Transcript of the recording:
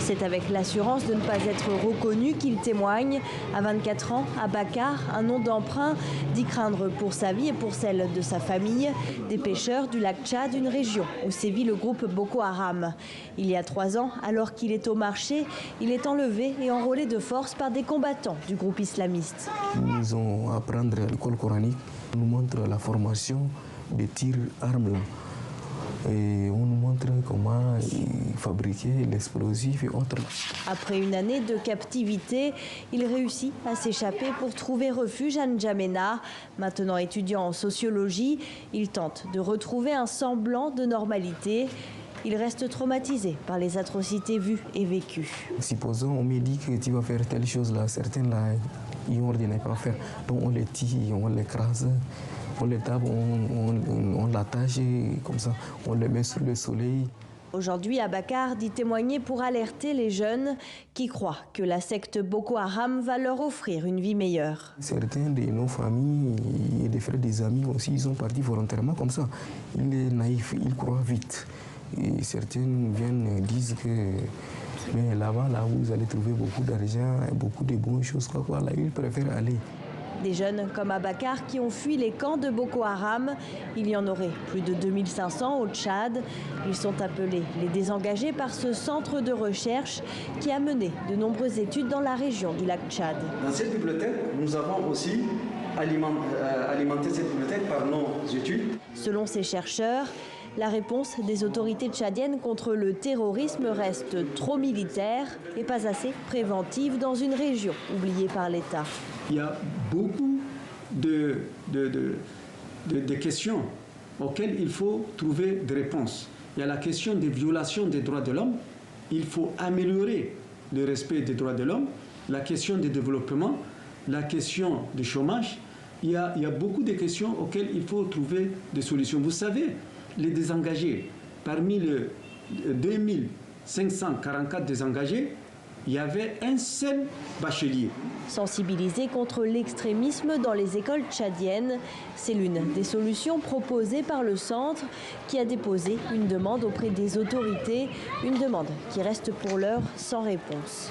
C'est avec l'assurance de ne pas être reconnu qu'il témoigne. À 24 ans, Abakar, un nom d'emprunt, dit craindre pour sa vie et pour celle de sa famille. Des pêcheurs du lac Tchad, une région où sévit le groupe Boko Haram. Il y a 3 ans, alors qu'il est au marché, il est enlevé et enrôlé de force par des combattants du groupe islamiste. Nous ont apprendre à l'école coranique, on nous montre la formation des tirs armes là. Et on nous montre comment fabriquer l'explosif et autres. Après une année de captivité, il réussit à s'échapper pour trouver refuge à N'Djamena. Maintenant étudiant en sociologie, il tente de retrouver un semblant de normalité. Il reste traumatisé par les atrocités vues et vécues. Supposons on me dit que tu vas faire telle chose là, certains là, ils n'ordinaient pas faire. Donc on les tire, on les écrase. On les tape, on l'attache comme ça, on les met sur le soleil. Aujourd'hui, Abakar dit témoigner pour alerter les jeunes qui croient que la secte Boko Haram va leur offrir une vie meilleure. Certains de nos familles et des frères, des amis aussi, ils sont partis volontairement comme ça. Il est naïf, il croit vite. Et certains viennent et disent que mais là-bas, là, vous allez trouver beaucoup d'argent et beaucoup de bonnes choses. Là, ils préfèrent aller. Des jeunes comme Abakar qui ont fui les camps de Boko Haram. Il y en aurait plus de 2500 au Tchad. Ils sont appelés les désengagés par ce centre de recherche qui a mené de nombreuses études dans la région du lac Tchad. Dans cette bibliothèque, nous avons aussi alimenté cette bibliothèque par nos études. Selon ces chercheurs, la réponse des autorités tchadiennes contre le terrorisme reste trop militaire et pas assez préventive dans une région oubliée par l'État. Il y a beaucoup de questions auxquelles il faut trouver des réponses. Il y a la question des violations des droits de l'homme. Il faut améliorer le respect des droits de l'homme. La question du développement, la question du chômage. Il y a beaucoup de questions auxquelles il faut trouver des solutions. Vous savez, les désengagés, parmi les 2544 désengagés, il y avait un seul bachelier. Sensibiliser contre l'extrémisme dans les écoles tchadiennes, c'est l'une des solutions proposées par le centre qui a déposé une demande auprès des autorités, une demande qui reste pour l'heure sans réponse.